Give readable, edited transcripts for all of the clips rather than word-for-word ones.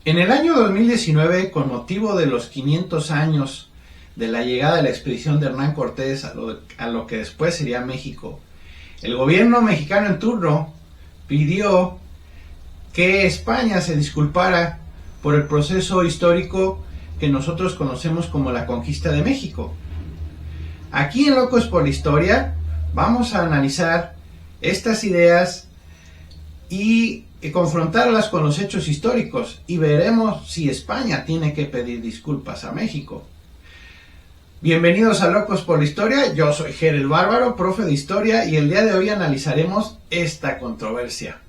En el año 2019, con motivo de los 500 años de la llegada de la expedición de Hernán Cortés a lo que después sería México, el gobierno mexicano en turno pidió que España se disculpara por el proceso histórico que nosotros conocemos como la conquista de México. Aquí en Locos por la Historia vamos a analizar estas ideas y confrontarlas con los hechos históricos y veremos si España tiene que pedir disculpas a México. Bienvenidos a Locos por la Historia, yo soy Ger el Bárbaro, profe de Historia, y el día de hoy analizaremos esta controversia.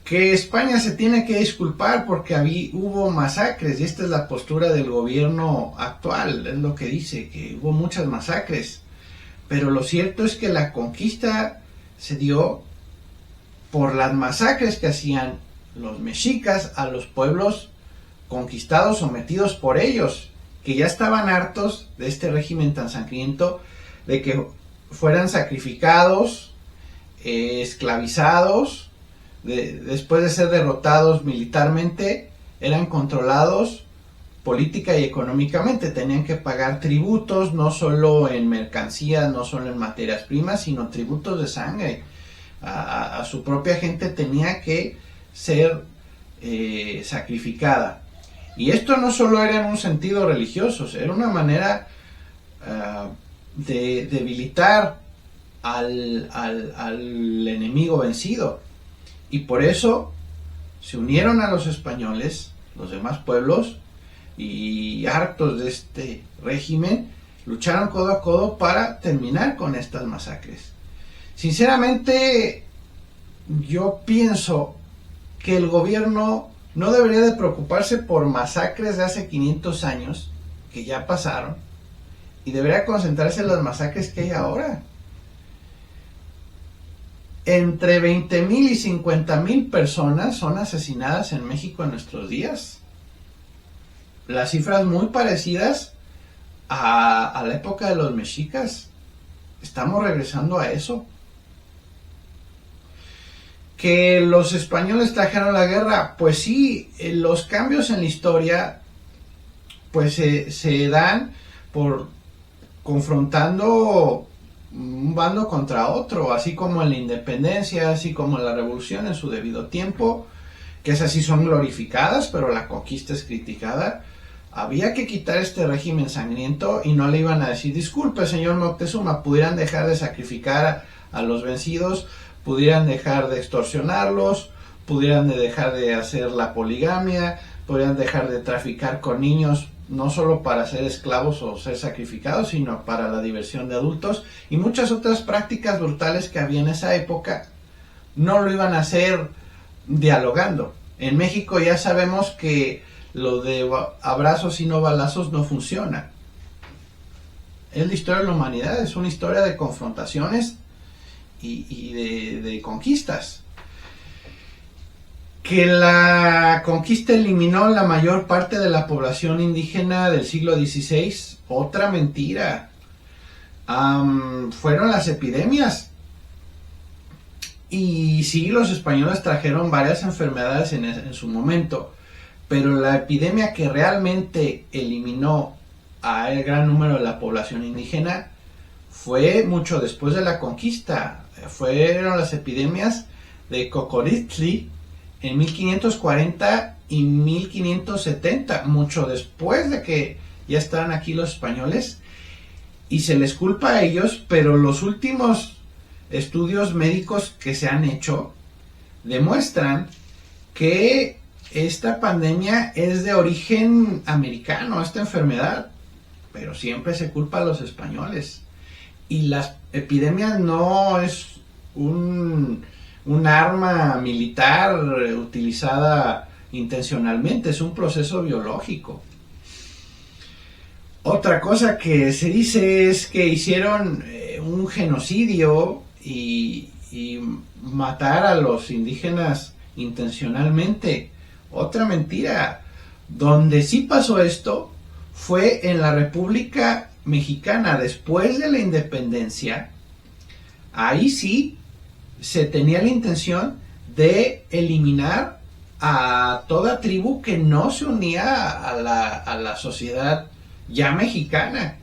Que España se tiene que disculpar porque hubo masacres, y esta es la postura del gobierno actual, es lo que dice, que hubo muchas masacres. Pero lo cierto es que la conquista se dio por las masacres que hacían los mexicas a los pueblos conquistados, sometidos por ellos, que ya estaban hartos de este régimen tan sangriento, de que fueran sacrificados, esclavizados, después de ser derrotados militarmente, eran controlados política y económicamente, tenían que pagar tributos, no solo en mercancías, no solo en materias primas, sino tributos de sangre. A su propia gente tenía que ser sacrificada. Y esto no solo era en un sentido religioso, era una manera de debilitar al enemigo vencido. Y por eso se unieron a los españoles, los demás pueblos, y hartos de este régimen, lucharon codo a codo para terminar con estas masacres. Sinceramente, yo pienso que el gobierno no debería de preocuparse por masacres de hace 500 años, que ya pasaron, y debería concentrarse en las masacres que hay ahora. Entre 20,000 y 50,000 personas son asesinadas en México en nuestros días. Las cifras muy parecidas a la época de los mexicas. Estamos regresando a eso. Que los españoles trajeron la guerra, pues sí, los cambios en la historia pues se dan por confrontando un bando contra otro, así como en la independencia, así como en la revolución en su debido tiempo, que esas sí son glorificadas, pero la conquista es criticada. Había que quitar este régimen sangriento y no le iban a decir, disculpe señor Moctezuma, pudieran dejar de sacrificar a los vencidos, pudieran dejar de extorsionarlos, pudieran dejar de hacer la poligamia, pudieran dejar de traficar con niños, no solo para ser esclavos o ser sacrificados, sino para la diversión de adultos, y muchas otras prácticas brutales que había en esa época. No lo iban a hacer dialogando. En México ya sabemos que lo de abrazos y no balazos no funciona. Es la historia de la humanidad, es una historia de confrontaciones y de conquistas. Que la conquista eliminó la mayor parte de la población indígena del siglo XVI, otra mentira. Fueron las epidemias. Y sí, los españoles trajeron varias enfermedades en su momento, pero la epidemia que realmente eliminó al gran número de la población indígena fue mucho después de la conquista. Fueron las epidemias de Cocoritli en 1540 y 1570, mucho después de que ya estaban aquí los españoles, y se les culpa a ellos, pero los últimos estudios médicos que se han hecho demuestran que esta pandemia es de origen americano, esta enfermedad, pero siempre se culpa a los españoles. Y las epidemias no es un arma militar utilizada intencionalmente, es un proceso biológico. Otra cosa que se dice es que hicieron un genocidio y matar a los indígenas intencionalmente. Otra mentira. Donde sí pasó esto fue en la República Mexicana, después de la independencia. Ahí sí se tenía la intención de eliminar a toda tribu que no se unía a la sociedad ya mexicana.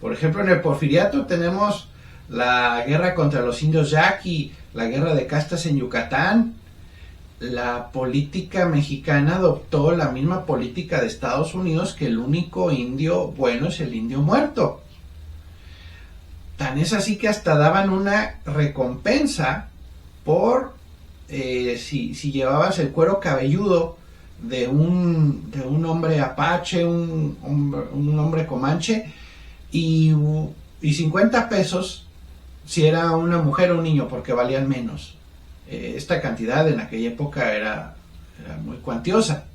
Por ejemplo, en el Porfiriato tenemos la guerra contra los indios yaqui, la guerra de castas en Yucatán. La política mexicana adoptó la misma política de Estados Unidos, que el único indio bueno es el indio muerto. Tan es así que hasta daban una recompensa por si llevabas el cuero cabelludo de un hombre apache, un hombre comanche, y 50 pesos si era una mujer o un niño, porque valían menos. Esta cantidad en aquella época era muy cuantiosa.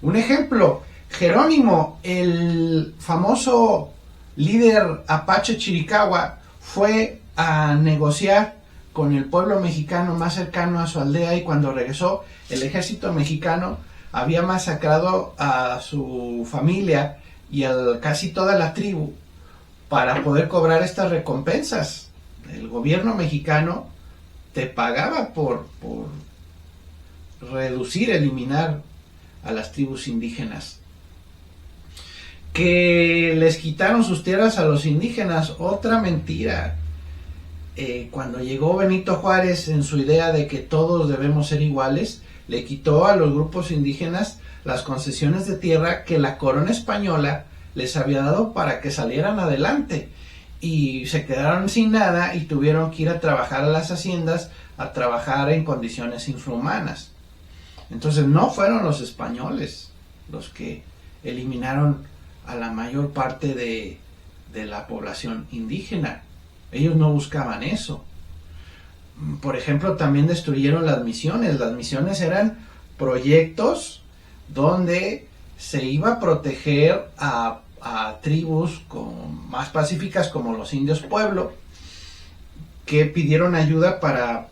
Un ejemplo, Jerónimo, el famoso líder apache Chiricahua, fue a negociar con el pueblo mexicano más cercano a su aldea, y cuando regresó, el ejército mexicano había masacrado a su familia y a casi toda la tribu para poder cobrar estas recompensas. El gobierno mexicano te pagaba por reducir, eliminar a las tribus indígenas. Que les quitaron sus tierras a los indígenas, otra mentira. Cuando llegó Benito Juárez en su idea de que todos debemos ser iguales, le quitó a los grupos indígenas las concesiones de tierra que la corona española les había dado para que salieran adelante, y se quedaron sin nada y tuvieron que ir a trabajar a las haciendas, a trabajar en condiciones infrahumanas. Entonces no fueron los españoles los que eliminaron a la mayor parte de la población indígena. Ellos no buscaban eso. Por ejemplo, también destruyeron las misiones. Las misiones eran proyectos donde se iba a proteger a tribus más pacíficas, como los indios pueblo, que pidieron ayuda para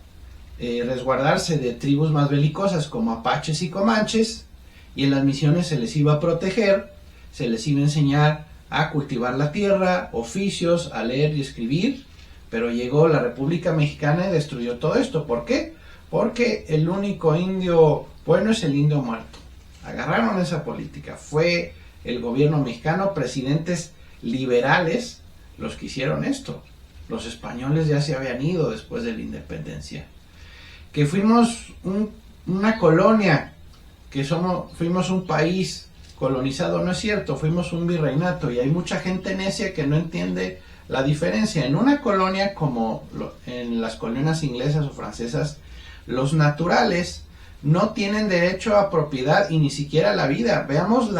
resguardarse de tribus más belicosas como apaches y comanches, y en las misiones se les iba a proteger, se les iba a enseñar a cultivar la tierra, oficios, a leer y escribir. Pero llegó la República Mexicana y destruyó todo esto. ¿Por qué? Porque el único indio bueno es el indio muerto. Agarraron esa política. Fue el gobierno mexicano, presidentes liberales, los que hicieron esto. Los españoles ya se habían ido después de la independencia. Que fuimos una colonia, que fuimos un país colonizado, no es cierto, fuimos un virreinato, y hay mucha gente necia que no entiende la diferencia. En una colonia como en las colonias inglesas o francesas, los naturales no tienen derecho a propiedad y ni siquiera a la vida. Veamos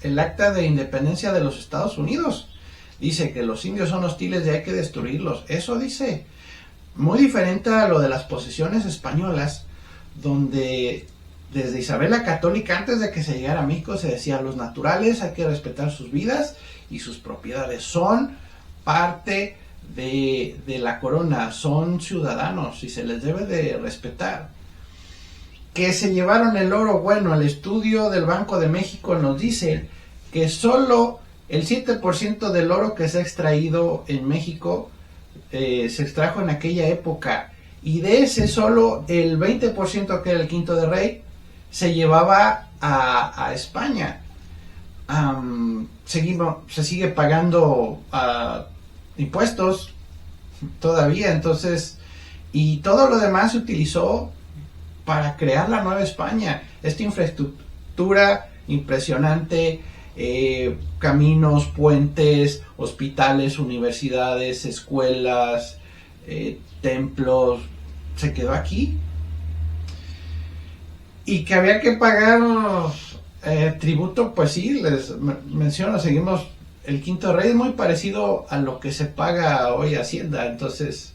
el acta de independencia de los Estados Unidos. Dice que los indios son hostiles y hay que destruirlos. Eso dice. Muy diferente a lo de las posesiones españolas, donde desde Isabel la Católica, antes de que se llegara a México, se decía: los naturales hay que respetar sus vidas y sus propiedades. Son parte de la corona, son ciudadanos y se les debe de respetar. Que se llevaron el oro. Bueno, el estudio del Banco de México nos dice que solo el 7% del oro que se ha extraído en México se extrajo en aquella época, y de ese solo el 20%, que era el quinto de rey, se llevaba a España. Se sigue pagando impuestos todavía, entonces, y todo lo demás se utilizó para crear la Nueva España. Esta infraestructura impresionante, caminos, puentes, hospitales, universidades, escuelas, templos, se quedó aquí. Y que había que pagar tributo, pues sí, les menciono, seguimos. El quinto rey es muy parecido a lo que se paga hoy Hacienda. Entonces,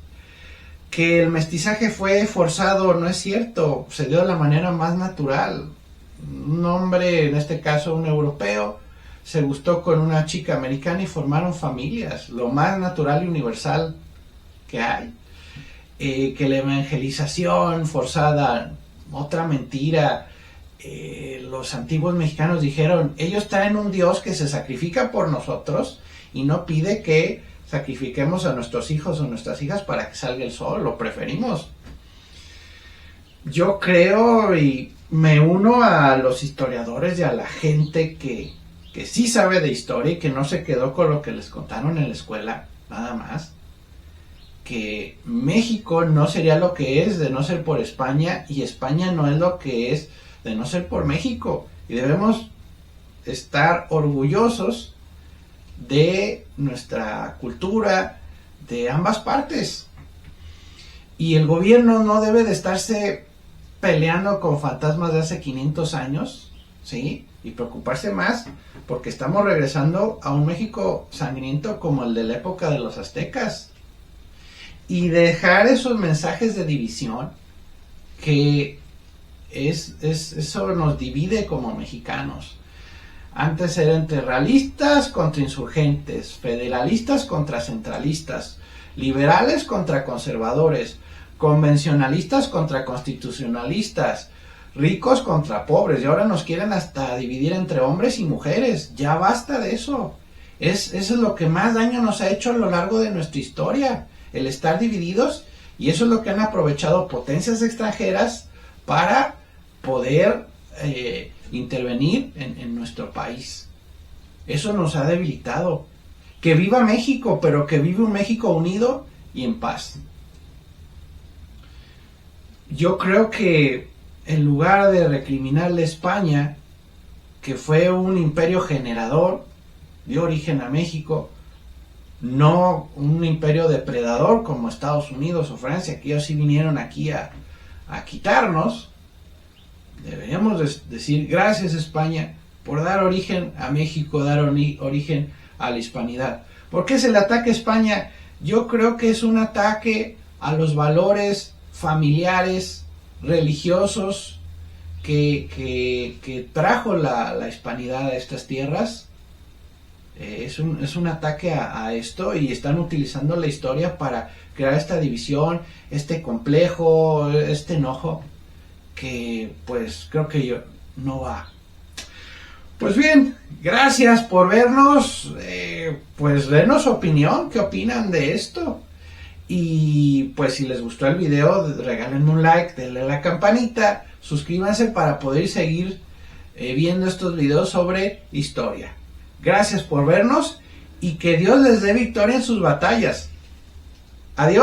que el mestizaje fue forzado, no es cierto, se dio de la manera más natural. Un hombre, en este caso un europeo, se gustó con una chica americana y formaron familias, lo más natural y universal que hay. Que la evangelización forzada, otra mentira. Los antiguos mexicanos dijeron: ellos traen un Dios que se sacrifica por nosotros y no pide que sacrifiquemos a nuestros hijos o nuestras hijas para que salga el sol, lo preferimos. Yo creo, y me uno a los historiadores y a la gente que sí sabe de historia y que no se quedó con lo que les contaron en la escuela, nada más. Que México no sería lo que es de no ser por España, y España no es lo que es de no ser por México. Y debemos estar orgullosos de nuestra cultura, de ambas partes. Y el gobierno no debe de estarse peleando con fantasmas de hace 500 años, ¿sí? Y preocuparse más porque estamos regresando a un México sangriento como el de la época de los aztecas. Y dejar esos mensajes de división que eso nos divide como mexicanos. Antes era entre realistas contra insurgentes, federalistas contra centralistas, liberales contra conservadores, convencionalistas contra constitucionalistas, ricos contra pobres, y ahora nos quieren hasta dividir entre hombres y mujeres. Ya basta de eso. Eso es lo que más daño nos ha hecho a lo largo de nuestra historia, el estar divididos, y eso es lo que han aprovechado potencias extranjeras para poder intervenir en nuestro país. Eso nos ha debilitado. Que viva México, pero que vive un México unido y en paz. Yo creo que en lugar de recriminarle a España, que fue un imperio generador, dio origen a México, no un imperio depredador como Estados Unidos o Francia, que ellos sí vinieron aquí a quitarnos, deberíamos decir gracias España por dar origen a México, dar origen a la hispanidad. ¿Por qué es el ataque a España? Yo creo que es un ataque a los valores familiares, religiosos que trajo la hispanidad a estas tierras. Es un ataque a esto, y están utilizando la historia para crear esta división, este complejo, este enojo, que pues creo que no va. Pues bien, gracias por vernos, pues denos opinión, ¿qué opinan de esto? Y pues si les gustó el video, regálenme un like, denle a la campanita, suscríbanse para poder seguir viendo estos videos sobre historia. Gracias por vernos y que Dios les dé victoria en sus batallas. Adiós.